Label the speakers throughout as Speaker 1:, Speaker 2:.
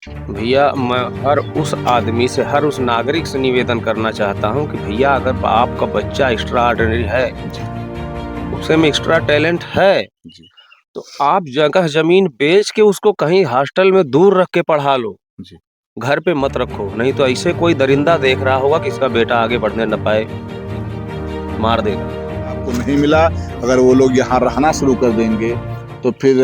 Speaker 1: भैया मैं हर उस आदमी से, हर उस नागरिक से निवेदन करना चाहता हूँ कि भैया अगर आपका बच्चा एक्स्ट्रा ऑर्डिनरी है,
Speaker 2: जी,
Speaker 1: उसे में एक्स्ट्रा टैलेंट है,
Speaker 2: जी,
Speaker 1: तो आप जगह ज़मीन बेच के उसको कहीं हॉस्टल में दूर रख के पढ़ा लो।
Speaker 2: जी।
Speaker 1: घर पे मत रखो, नहीं तो ऐसे कोई दरिंदा देख रहा होगा कि इसका बेटा आगे बढ़ने न पाए, मार देगा।
Speaker 2: आपको नहीं मिला, अगर वो लोग यहाँ रहना शुरू कर देंगे, तो फिर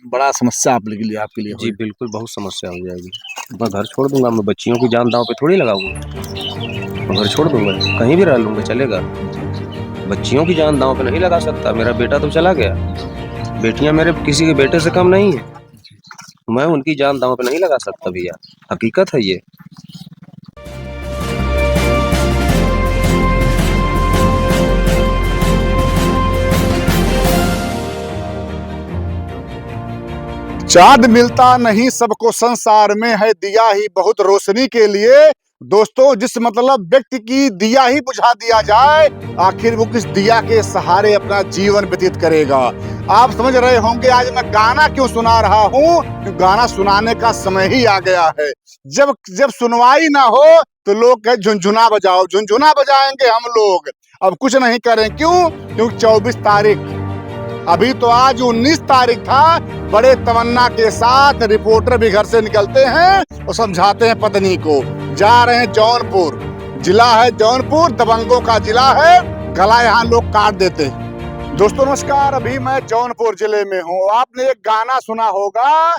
Speaker 2: बड़ा समस्या आपके लिए
Speaker 1: जी,
Speaker 2: होगी।
Speaker 1: बिल्कुल बहुत समस्या हो जाएगी। मैं घर छोड़ दूँगा, मैं बच्चियों की जान दाँव पे थोड़ी लगाऊँगा। मैं घर छोड़ दूँगा, कहीं भी रह लूँगा चलेगा।
Speaker 2: जी, जी,
Speaker 1: बच्चियों की जान दाँव पे नहीं लगा सकता, मेरा बेटा तो चला गया।
Speaker 2: जी,
Speaker 1: बेटियाँ मेरे किसी के बेटे से कम नहीं हैं,
Speaker 2: जी।
Speaker 1: मैं उनकी जान दाँव पे नहीं लगा सकता भैया, हकीकत है ये।
Speaker 2: चाँद मिलता नहीं सबको संसार में, है दिया ही बहुत रोशनी के लिए। दोस्तों, जिस मतलब व्यक्ति की दिया ही बुझा दिया जाए, आखिर वो किस दिया के सहारे अपना जीवन व्यतीत करेगा। आप समझ रहे होंगे आज मैं गाना क्यों सुना रहा हूँ, क्योंकि गाना सुनाने का समय ही आ गया है। जब जब सुनवाई ना हो तो लोग कहे झुनझुना बजाओ, झुनझुना बजाएंगे हम लोग। अब कुछ नहीं करें, क्यों? क्योंकि 24 तारीख, अभी तो आज 19 तारीख था। बड़े तमन्ना के साथ रिपोर्टर भी घर से निकलते हैं और समझाते हैं पत्नी को। जा रहे हैं जौनपुर, जिला है जौनपुर, दबंगों का जिला है, गला यहाँ लोग काट देते हैं। दोस्तों नमस्कार, अभी मैं जौनपुर जिले में हूँ। आपने एक गाना सुना होगा,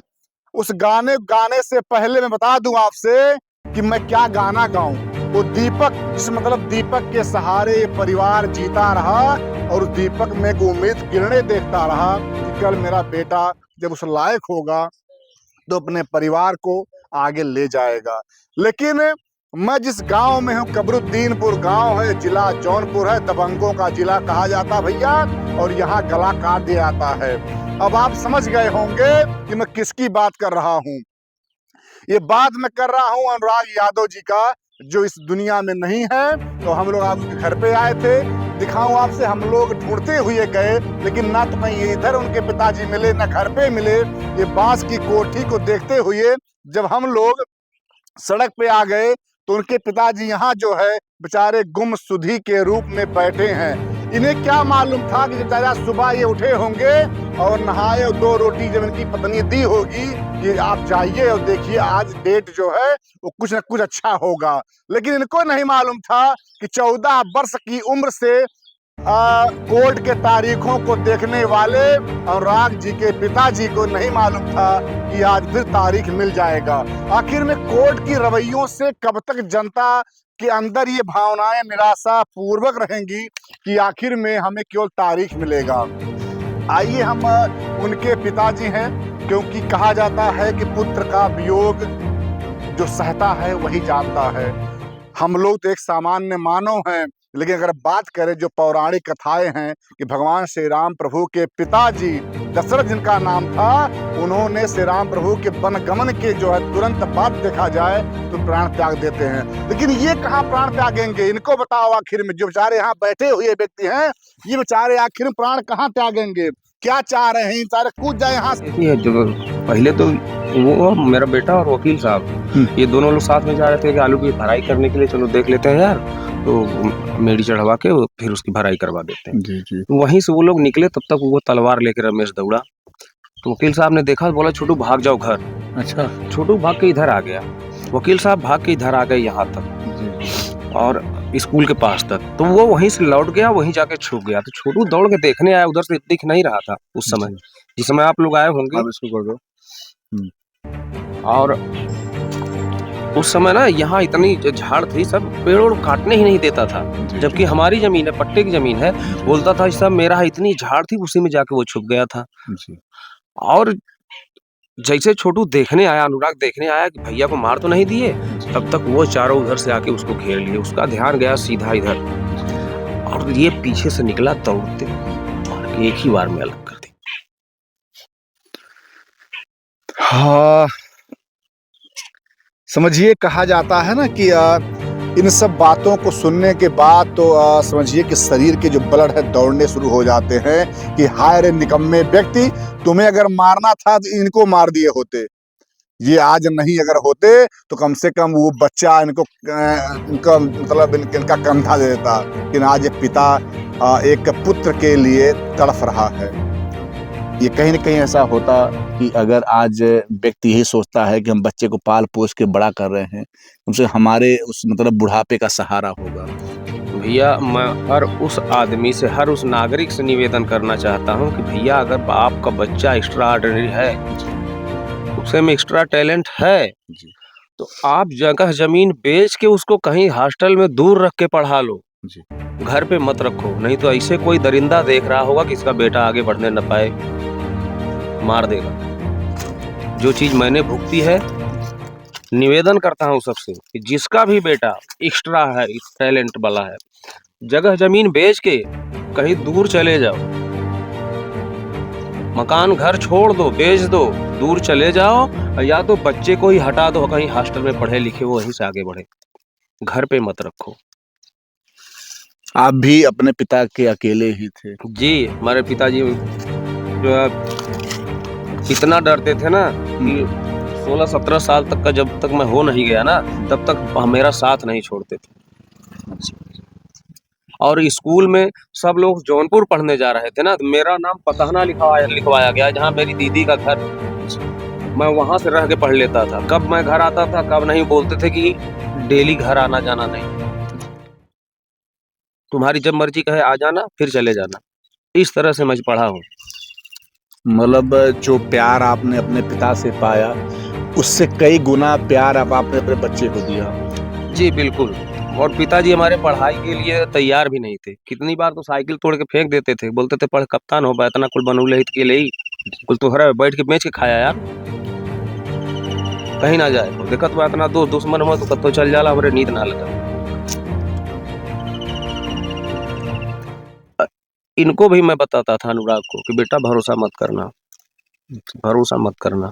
Speaker 2: उस गाने गाने से पहले मैं बता दूं आपसे कि मैं क्या गाना गाऊं। वो दीपक, जिस मतलब दीपक के सहारे ये परिवार जीता रहा, और उस दीपक में एक उम्मीद किरणें देखता रहा कि कल मेरा बेटा जब उस लायक होगा तो अपने परिवार को आगे ले जाएगा। लेकिन मैं जिस गांव में हूँ, कबरुद्दीनपुर गांव है, जिला जौनपुर है, दबंगों का जिला कहा जाता भैया, और यहाँ गला काट दिया जाता है। अब आप समझ गए होंगे कि मैं किसकी बात कर रहा हूँ। ये बात मैं कर रहा हूँ अनुराग यादव जी का, जो इस दुनिया में नहीं है। तो हम लोग आपके घर पे आए थे, दिखाऊं आपसे, हम लोग ढूंढते हुए गए, लेकिन ना तो कहीं इधर उनके पिताजी मिले, ना घर पे मिले। ये बांस की कोठी को देखते हुए जब हम लोग सड़क पे आ गए, तो उनके पिताजी यहाँ जो है बेचारे गुमसुधी के रूप में बैठे हैं। इन्हें क्या मालूम था कि बेचारा सुबह ये उठे होंगे और नहाए, और 2 रोटी जब इनकी पत्नी दी होगी कि आप जाइए और देखिए आज डेट जो है वो कुछ न कुछ अच्छा होगा। लेकिन इनको नहीं मालूम था कि 14 वर्ष की उम्र से कोर्ट के तारीखों को देखने वाले अनुराग जी के पिताजी को नहीं मालूम था कि आज फिर तारीख मिल जाएगा। आखिर में कोर्ट की रवैयों से कब तक जनता के अंदर ये भावनाएं निराशा पूर्वक रहेंगी कि आखिर में हमें केवल तारीख मिलेगा। आइए हम उनके पिताजी हैं, क्योंकि कहा जाता है कि पुत्र का वियोग जो सहता है वही जानता है। हम लोग तो एक सामान्य मानव हैं, लेकिन अगर बात करें जो पौराणिक कथाएं हैं कि भगवान श्री राम प्रभु के पिताजी दशरथ जिनका नाम था, उन्होंने श्री राम प्रभु के वनगमन के जो है तुरंत बाद देखा जाए तो प्राण त्याग देते हैं। लेकिन ये कहाँ प्राण त्यागेंगे, इनको बताओ। आखिर में जो बेचारे यहाँ बैठे हुए व्यक्ति हैं, ये बेचारे आखिर में प्राण कहाँ त्यागेंगे, क्या चाह रहे हैं? बेचारे कूद जाए यहाँ से।
Speaker 1: ये जो पहले तो वो मेरा बेटा और वकील साहब, ये दोनों लोग साथ में जा रहे थे कि आलू की भराई करने के लिए, चलो देख लेते हैं यार, तो मेडी चढ़वा के फिर उसकी भराई करवा देते हैं।
Speaker 2: जी, जी।
Speaker 1: तो वहीं से वो लोग निकले, तब तक वो तलवार लेके रमेश दौड़ा। तो वकील साहब ने देखा, बोला छोटू भाग जाओ घर।
Speaker 2: अच्छा।
Speaker 1: छोटू भाग के इधर आ गया, वकील साहब भाग के इधर आ गए यहाँ तक,
Speaker 2: जी,
Speaker 1: और स्कूल के पास तक। तो वो वहीं से लौट गया, वहीं जाके छुप गया। तो छोटू दौड़ के देखने आया, उधर से दिख नहीं रहा था उस समय,
Speaker 2: जी।
Speaker 1: जिस समय आप लोग आए होंगे।
Speaker 2: आप इसको कर दो।
Speaker 1: और उस समय ना यहाँ इतनी झाड़ थी, सब पेड़ काटने ही नहीं देता था,
Speaker 2: जी,
Speaker 1: जबकि हमारी जमीन है, पट्टे की जमीन है। बोलता था सब मेरा है, इतनी झाड़ थी, उसी में जाके वो छुप गया था।
Speaker 2: जी,
Speaker 1: और जैसे छोटू देखने आया, अनुराग देखने आया कि भैया को मार तो नहीं दिए, तब तक वो चारों उधर से आके उसको घेर लिए। उसका ध्यान गया सीधा इधर, और ये पीछे से निकला दौड़ते, और एक ही बार में अलग कर दी।
Speaker 2: हाँ, समझिए कहा जाता है ना कि इन सब बातों को सुनने के बाद तो समझिए कि शरीर के जो ब्लड है दौड़ने शुरू हो जाते हैं कि हाय रे निकम्मे व्यक्ति, तुम्हें अगर मारना था तो इनको मार दिए होते। ये आज नहीं अगर होते तो कम से कम वो बच्चा इनका मतलब इनका कंधा दे देता। लेकिन आज एक पिता एक पुत्र के लिए तड़फ रहा है। ये कहीं न कहीं ऐसा होता कि अगर आज व्यक्ति यही सोचता है कि हम बच्चे को पाल पोस के बड़ा कर रहे हैं, उनसे हमारे उस मतलब बुढ़ापे का सहारा होगा।
Speaker 1: भैया मैं हर उस आदमी से, हर उस नागरिक से निवेदन करना चाहता हूँ कि भैया अगर आपका बच्चा एक्स्ट्रा ऑर्डिनरी है, उसे में एक्स्ट्रा टैलेंट है, तो आप जगह जमीन बेच के उसको कहीं हॉस्टल में दूर रख के पढ़ा लो, घर पे मत रखो। नहीं तो ऐसे कोई दरिंदा देख रहा होगा कि इसका बेटा आगे बढ़ने न पाए, मार देगा। जो चीज मैंने भुगती है, निवेदन करता हूँ सबसे कि जिसका भी बेटा एक्स्ट्रा है, टैलेंट वाला है, जगह जमीन बेच के कहीं दूर चले जाओ, मकान घर छोड़ दो, बेच दो, दूर चले जाओ, या तो बच्चे को ही हटा दो, कहीं हॉस्टल में पढ़े लिखे वो वहीं से आगे बढ़े, घर पे मत रखो।
Speaker 2: आप भी अपने पिता के अकेले ही थे?
Speaker 1: जी, हमारे पिताजी जो है इतना डरते थे ना कि 16-17 साल तक का जब तक मैं हो नहीं गया ना, तब तक मेरा साथ नहीं छोड़ते थे। और स्कूल में सब लोग जौनपुर पढ़ने जा रहे थे ना, तो मेरा नाम पतहना लिखवाया गया, जहाँ मेरी दीदी का घर, मैं वहां से रह के पढ़ लेता था। कब मैं घर आता था कब नहीं, बोलते थे कि डेली घर आना जाना नहीं, तुम्हारी जब मर्जी कहे आ जाना फिर चले जाना। इस तरह से मैं पढ़ा हूँ।
Speaker 2: मतलब जो प्यार आपने अपने पिता से पाया, उससे कई गुना प्यार आपने अपने बच्चे को दिया।
Speaker 1: जी बिल्कुल। और पिताजी हमारे पढ़ाई के लिए तैयार भी नहीं थे। कितनी बार तो साइकिल तोड़ के फेंक देते थे, बोलते थे पढ़ कप्तान हो, इतना कुल बनौले हित के लिए कुल तोहरा बैठ के बेच के खाया यार, कहीं ना जाए। देखत बा इतना दुश्मन हो तो कत्तो चल जाला, हमरे नींद ना लगा। इनको भी मैं बताता था, अनुराग को, कि बेटा भरोसा मत करना, भरोसा मत करना।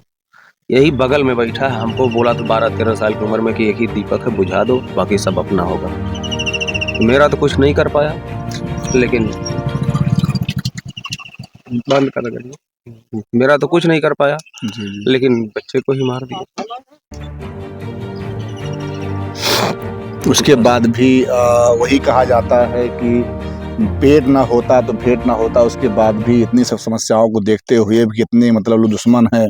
Speaker 1: यही बगल में बैठा है, हमको बोला तो 12-13 साल की उम्र में कि एक ही दीपक है, बुझा दो, बाकी सब अपना होगा। मेरा तो कुछ नहीं कर पाया, लेकिन बंद कर दिया। मेरा तो कुछ नहीं कर पाया, लेकिन बच्चे को ही मार दिया।
Speaker 2: उसके बाद भी वही कहा जाता है कि पेट ना होता तो भेंट ना होता। उसके बाद भी इतनी सब समस्याओं को देखते हुए भी, कितने मतलब लोग दुश्मन हैं,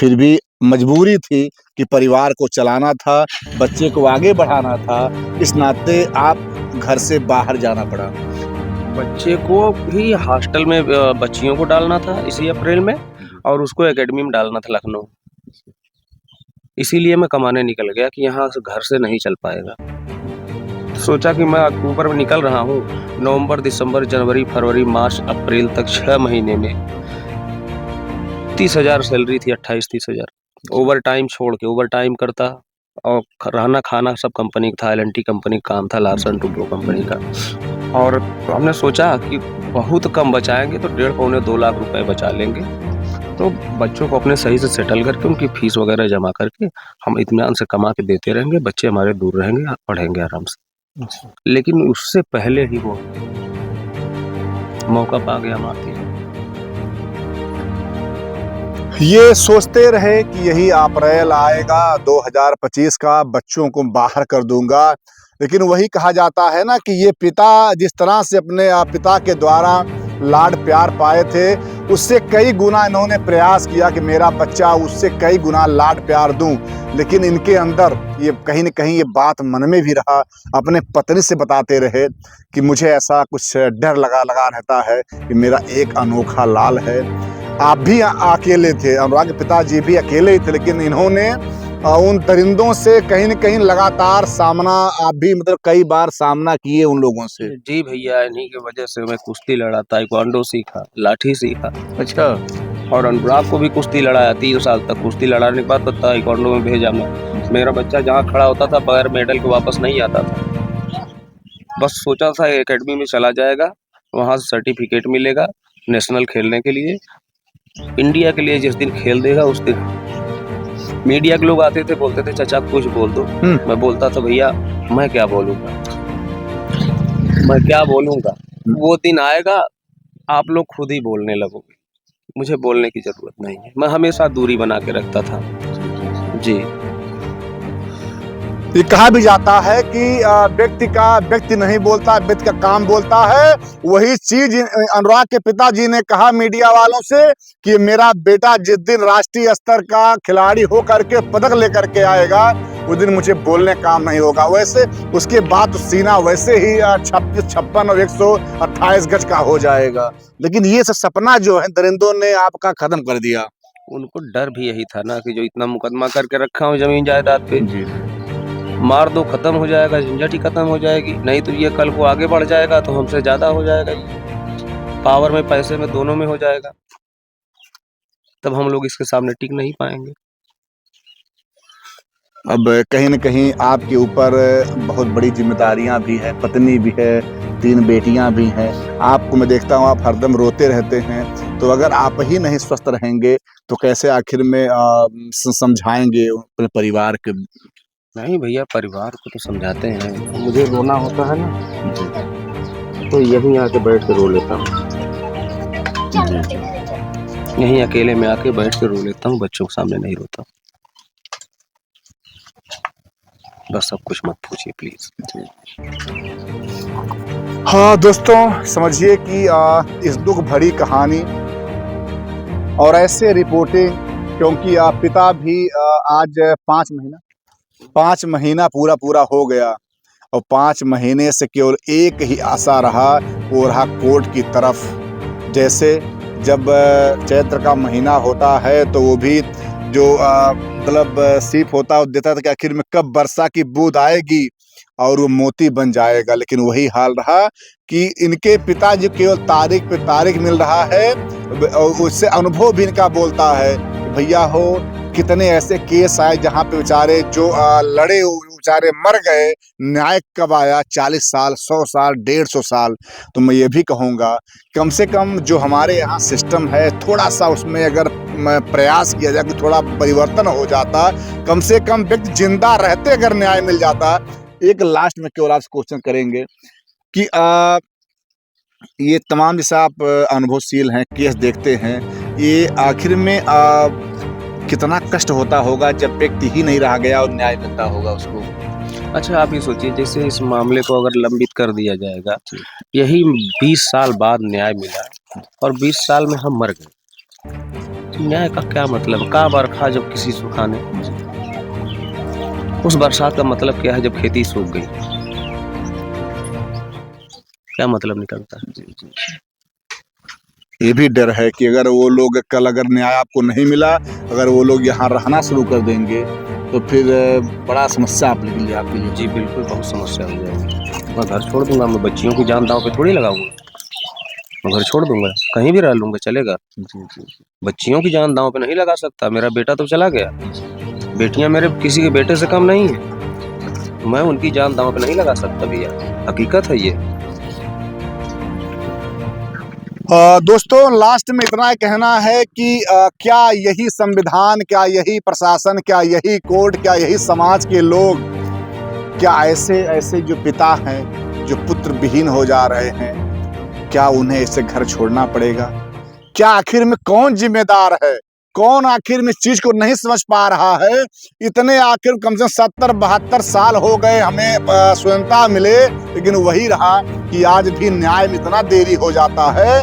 Speaker 2: फिर भी मजबूरी थी कि परिवार को चलाना था, बच्चे को आगे बढ़ाना था, इस नाते आप घर से बाहर जाना पड़ा।
Speaker 1: बच्चे को भी हॉस्टल में बच्चियों को डालना था इसी अप्रैल में, और उसको एकेडमी में डालना था लखनऊ। इसीलिए मैं कमाने निकल गया कि यहाँ से घर से नहीं चल पाएगा। सोचा कि मैं अक्टूबर में निकल रहा हूँ, नवंबर, दिसंबर, जनवरी, फरवरी, मार्च, अप्रैल तक 6 महीने में 30,000 सैलरी थी, 28-30,000। ओवर टाइम छोड़ के, ओवर टाइम करता, और रहना खाना सब कंपनी का था, LNT कंपनी का काम था, लार्सन टुब्रो कंपनी का। और हमने सोचा कि बहुत कम बचाएंगे तो 1.5-2 लाख रुपए बचा लेंगे, तो बच्चों को अपने सही से सेटल करके उनकी फीस वगैरह जमा करके हम इत्मीनान से कमा के देते रहेंगे, बच्चे हमारे दूर रहेंगे, पढ़ेंगे आराम से। लेकिन उससे पहले ही वो मौका पा गया मारती।
Speaker 2: ये सोचते रहे कि यही अप्रैल आएगा 2025 का, बच्चों को बाहर कर दूंगा। लेकिन वही कहा जाता है ना कि ये पिता जिस तरह से अपने पिता के द्वारा लाड प्यार पाए थे, उससे कई गुना इन्होंने प्रयास किया कि मेरा बच्चा उससे कई गुना लाड प्यार दूं। लेकिन इनके अंदर ये कहीं न कहीं ये बात मन में भी रहा। अपने पत्नी से बताते रहे कि मुझे ऐसा कुछ डर लगा रहता है कि मेरा एक अनोखा लाल है। आप भी अकेले थे, अनुराग के पिताजी भी अकेले ही थे, लेकिन इन्होंने उन दरिंदों से कहीं न कहीं लगातार सामना, आप भी मतलब कई बार सामना किए उन लोगों से।
Speaker 1: जी भैया, इन्हीं की वजह से मैं कुश्ती लड़ा, ताइक्वांडो सीखा, लाठी सीखा।
Speaker 2: अच्छा।
Speaker 1: और अनुराग को भी कुश्ती लड़ाया, 3 साल तक कुश्ती लड़ाने के बाद ताइक्वांडो में भेजा मैं। मेरा बच्चा जहाँ खड़ा होता था बगैर मेडल के वापस नहीं आता था। बस सोचा था एकेडमी में चला जाएगा, वहाँ से सर्टिफिकेट मिलेगा नेशनल खेलने के लिए, इंडिया के लिए जिस दिन खेल देगा उस दिन। मीडिया के लोग आते थे, बोलते थे चाचा कुछ बोल दो। मैं बोलता था भैया मैं क्या बोलूँगा, मैं क्या बोलूँगा। वो दिन आएगा आप लोग खुद ही बोलने लगोगे, मुझे बोलने की जरूरत नहीं है। मैं हमेशा दूरी बना के रखता था। जी।
Speaker 2: ये कहा भी जाता है कि व्यक्ति नहीं बोलता, व्यक्ति का काम बोलता है। वही चीज अनुराग के पिताजी ने कहा मीडिया वालों से कि मेरा बेटा जिस दिन राष्ट्रीय स्तर का खिलाड़ी हो करके पदक लेकर के आएगा, उस दिन मुझे बोलने काम नहीं होगा। वैसे उसके बाद तो सीना वैसे ही 56 और 128 गज का हो जाएगा। लेकिन ये सब सपना जो है दरिंदों ने आपका खत्म कर दिया।
Speaker 1: उनको डर भी यही था ना कि जो इतना मुकदमा करके रखा हूँ जमीन जायदाद पे,
Speaker 2: जी
Speaker 1: मार दो खत्म हो जाएगा, झंझट ही खत्म हो जाएगी। नहीं तो ये कल को आगे बढ़ जाएगा तो हमसे ज्यादा हो जाएगा, ये पावर में पैसे में दोनों में हो जाएगा, तब हम लोग इसके सामने टिक नहीं पाएंगे।
Speaker 2: अब कहीं न कहीं आपके ऊपर बहुत बड़ी जिम्मेदारियां भी है, पत्नी भी है, 3 बेटियां भी हैं। आपको मैं देखता हूँ आप हरदम रोते रहते हैं। तो अगर आप ही नहीं स्वस्थ रहेंगे तो कैसे आखिर में समझाएंगे अपने परिवार के?
Speaker 1: नहीं भैया, परिवार को तो समझाते हैं, मुझे रोना होता है ना तो यहीं आके बैठ के रो लेता हूँ। यहीं अकेले में आके बैठ के रो लेता हूँ, बच्चों के सामने नहीं रोता। बस सब कुछ मत पूछिए प्लीज।
Speaker 2: हाँ दोस्तों, समझिए कि इस दुख भरी कहानी और ऐसे रिपोर्टिंग, क्योंकि पिता भी आज 5 महीना पूरा हो गया और 5 महीने से केवल एक ही आशा रहा, वो रहा कोर्ट की तरफ। जैसे जब चैत्र का महीना होता है तो वो भी जो मतलब सीप होता है वो देता था कि आखिर में कब वर्षा की बूंद आएगी और वो मोती बन जाएगा। लेकिन वही हाल रहा कि इनके पिताजी केवल तारीख पे तारीख मिल रहा है और उससे अनुभव भी इनका बोलता है। भैया हो कितने ऐसे केस आए जहाँ पे बेचारे जो लड़े बेचारे मर गए, न्याय कब आया? 40 साल, 100 साल, 150 साल। तो मैं ये भी कहूँगा कम से कम जो हमारे यहाँ सिस्टम है थोड़ा सा उसमें अगर प्रयास किया जाए कि थोड़ा परिवर्तन हो जाता, कम से कम व्यक्ति जिंदा रहते अगर न्याय मिल जाता। एक लास्ट में केवल आपसे क्वेश्चन करेंगे कि ये तमाम जैसे आप अनुभवशील हैं, केस देखते हैं, ये आखिर में कितना कष्ट होता होगा जब व्यक्ति ही नहीं रह गया और न्याय मिलता होगा उसको?
Speaker 1: अच्छा आप ये सोचिए, जैसे इस मामले को अगर लंबित कर दिया जाएगा, यही 20 साल बाद न्याय मिला और 20 साल में हम मर गए, तो न्याय का क्या मतलब? का बरखा जब किसी सुखाने, उस बरसात का मतलब क्या है जब खेती सूख गई? क्या मतलब निकलता है?
Speaker 2: ये भी डर है कि अगर वो लोग कल अगर न्याय आपको नहीं मिला, अगर वो लोग यहाँ रहना शुरू कर देंगे तो फिर बड़ा समस्या आपके लिए।
Speaker 1: जी बिल्कुल, बहुत समस्या हो जाएगी। मैं घर छोड़ दूंगा, मैं बच्चियों की जान दांव पे थोड़ी लगाऊंगा। मैं घर छोड़ दूंगा, कहीं भी रह लूंगा, चलेगा। बच्चियों की जान दांव पे नहीं लगा सकता। मेरा बेटा तो चला गया, बेटियां मेरे किसी के बेटे से कम नहीं है, मैं उनकी जान दांव पे नहीं लगा सकता भैया, हकीकत है ये।
Speaker 2: दोस्तों लास्ट में इतना ही कहना है कि क्या यही संविधान, क्या यही प्रशासन, क्या यही कोर्ट, क्या यही समाज के लोग, क्या ऐसे जो पिता हैं जो पुत्र विहीन हो जा रहे हैं, क्या उन्हें ऐसे घर छोड़ना पड़ेगा? क्या आखिर में कौन जिम्मेदार है? कौन आखिर में इस चीज को नहीं समझ पा रहा है? इतने आखिर कम से कम 70-72 साल हो गए हमें स्वतंत्रता मिले, लेकिन वही रहा कि आज भी न्याय में इतना देरी हो जाता है।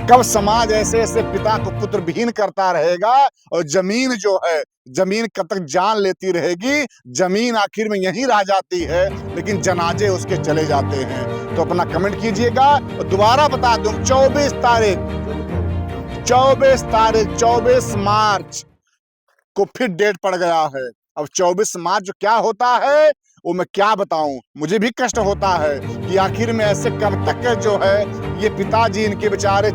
Speaker 2: कब समाज ऐसे पिता को पुत्र विहीन करता रहेगा और जमीन जो है, जमीन कब तक जान लेती रहेगी? जमीन आखिर में यहीं रह जाती है लेकिन जनाजे उसके चले जाते हैं। तो अपना कमेंट कीजिएगा और दोबारा बता दूं 24 मार्च को फिर डेट पड़ गया है। अब 24 मार्च जो क्या होता है वो मैं क्या बताऊं, मुझे भी कष्ट होता है कि आखिर में ऐसे कब तक जो है ये पिताजी इनके बेचारे